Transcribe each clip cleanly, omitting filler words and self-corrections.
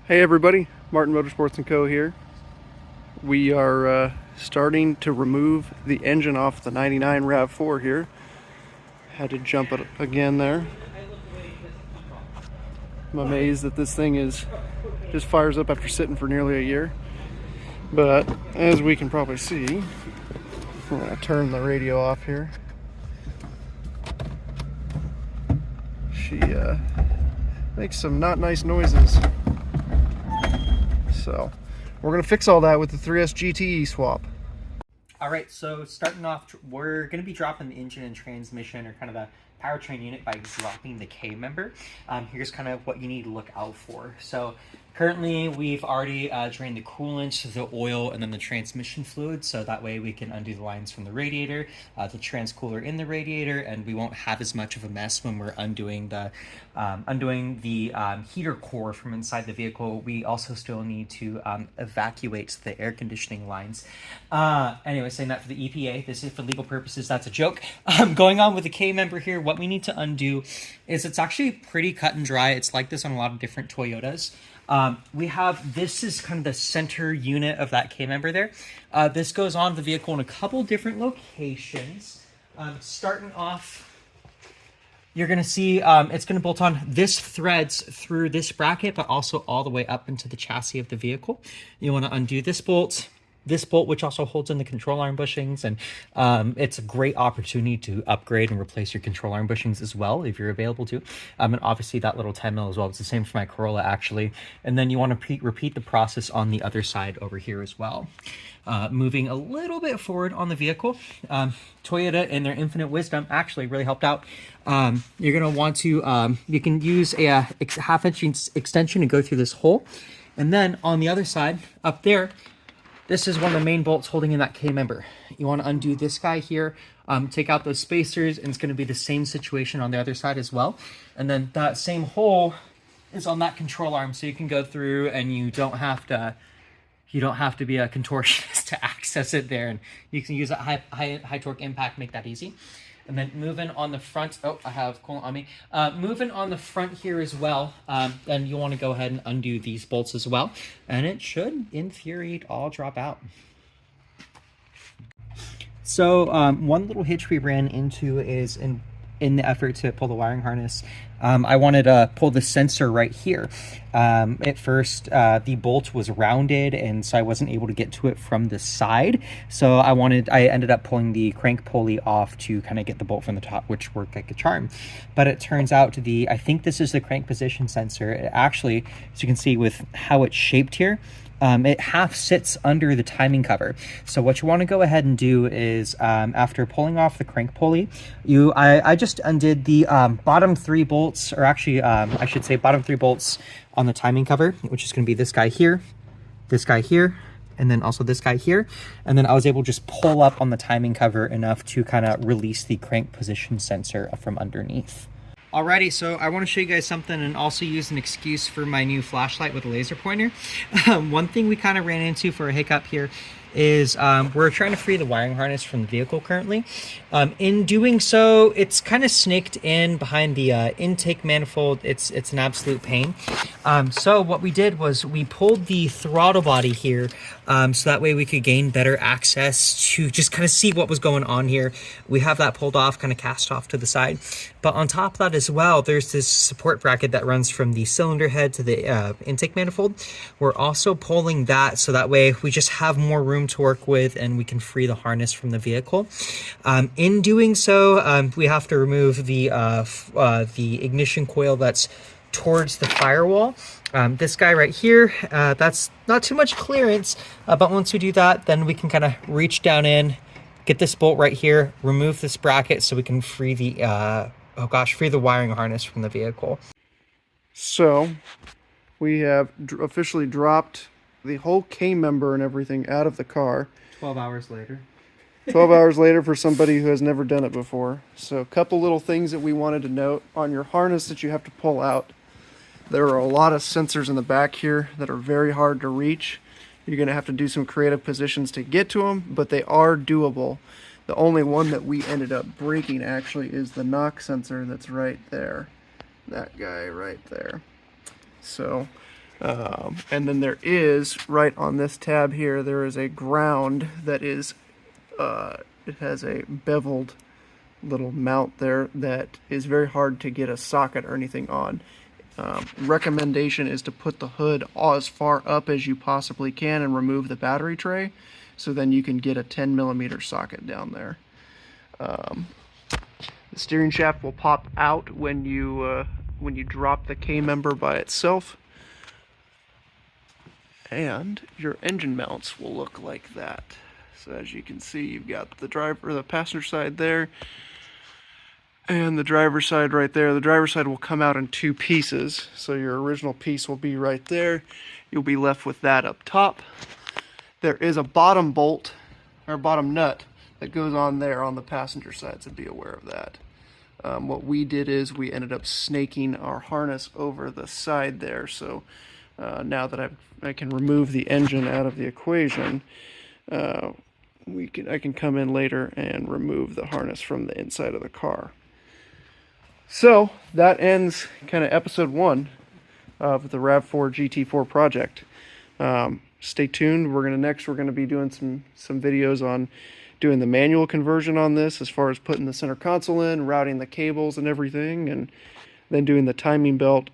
Hey everybody, Martin Motorsports & Co. here. We are starting to remove the engine off the 99 RAV4 here. Had to jump it again there. I'm amazed that this thing just fires up after sitting for nearly a year. But as we can probably see, I'm going to turn the radio off here. She makes some not nice noises. So we're going to fix all that with the 3S GTE swap. All right, so starting off, we're going to be dropping the engine and transmission, or kind of the powertrain unit, by dropping the K member. Here's kind of what you need to look out for. So currently we've already drained the coolant, the oil, and then the transmission fluid, so that way we can undo the lines from the radiator, the transcooler in the radiator, and we won't have as much of a mess when we're undoing the heater core from inside the vehicle. We also still need to evacuate the air conditioning lines. Anyway, saying that for the EPA, this is for legal purposes, that's a joke. Going on with the K member here, what we need to undo is, it's actually pretty cut and dry. It's like this on a lot of different Toyotas. This is kind of the center unit of that K member there. This goes on the vehicle in a couple different locations. Starting off, you're going to see it's going to bolt on. This threads through this bracket, but also all the way up into the chassis of the vehicle. You want to undo this bolt, which also holds in the control arm bushings, and it's a great opportunity to upgrade and replace your control arm bushings as well, if you're available to. And obviously that little 10 mil as well. It's the same for my Corolla, actually. And then you want to repeat the process on the other side over here as well. Moving a little bit forward on the vehicle, Toyota, in their infinite wisdom, actually really helped out. You're going to want to, you can use a half-inch extension to go through this hole. And then on the other side, up there, this is one of the main bolts holding in that K member. You want to undo this guy here, take out those spacers, and it's going to be the same situation on the other side as well. And then that same hole is on that control arm, so you can go through and you don't have to be a contortionist to access it there, and you can use a high torque impact, make that easy. And then moving on the front, oh, I have coolant on me. Moving on the front here as well, then you want to go ahead and undo these bolts as well. And it should, in theory, all drop out. So one little hitch we ran into is in the effort to pull the wiring harness, I wanted to pull the sensor right here. At first, the bolt was rounded, and so I wasn't able to get to it from the side. So I ended up pulling the crank pulley off to kind of get the bolt from the top, which worked like a charm. But it turns out I think this is the crank position sensor. It actually, as you can see with how it's shaped here, it half sits under the timing cover. So what you want to go ahead and do is, after pulling off the crank pulley, I just undid the bottom 3 bolts, or actually I should say bottom 3 bolts on the timing cover, which is going to be this guy here, and then also this guy here. And then I was able to just pull up on the timing cover enough to kind of release the crank position sensor from underneath. Alrighty, so I want to show you guys something, and also use an excuse for my new flashlight with a laser pointer. One thing we kind of ran into for a hiccup here is we're trying to free the wiring harness from the vehicle currently. In doing so, it's kind of snaked in behind the intake manifold. It's an absolute pain. So what we did was we pulled the throttle body here, so that way we could gain better access to just kind of see what was going on here. We have that pulled off, kind of cast off to the side. But on top of that as well, there's this support bracket that runs from the cylinder head to the intake manifold. We're also pulling that, so that way we just have more room to work with, and we can free the harness from the vehicle. In doing so, we have to remove the ignition coil that's towards the firewall. This guy right here, that's not too much clearance, but once we do that, then we can kind of reach down in, get this bolt right here, remove this bracket, so we can free the free the wiring harness from the vehicle. So we have officially dropped the whole K member and everything out of the car. 12 hours later. 12 hours later for somebody who has never done it before. So a couple little things that we wanted to note on your harness that you have to pull out. There are a lot of sensors in the back here that are very hard to reach. You're going to have to do some creative positions to get to them, but they are doable. The only one that we ended up breaking actually is the knock sensor that's right there. That guy right there. So And then there is, right on this tab here, there is a ground that is, it has a beveled little mount there that is very hard to get a socket or anything on. Recommendation is to put the hood as far up as you possibly can and remove the battery tray, so then you can get a 10mm socket down there. The steering shaft will pop out when you drop the K-member by itself, and your engine mounts will look like that. So as you can see, you've got the passenger side there, and the driver's side right there. The driver's side will come out in two pieces. So your original piece will be right there. You'll be left with that up top. There is a bottom bolt, or bottom nut, that goes on there on the passenger side, so be aware of that. What we did is we ended up snaking our harness over the side there. So now that I can remove the engine out of the equation, I can come in later and remove the harness from the inside of the car. So that ends kind of episode 1 of the RAV4 GT4 project. Stay tuned. We're gonna be doing some videos on doing the manual conversion on this, as far as putting the center console in, routing the cables and everything, and then doing the timing belt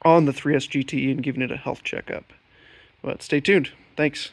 on the 3S GTE and giving it a health checkup. But stay tuned. Thanks.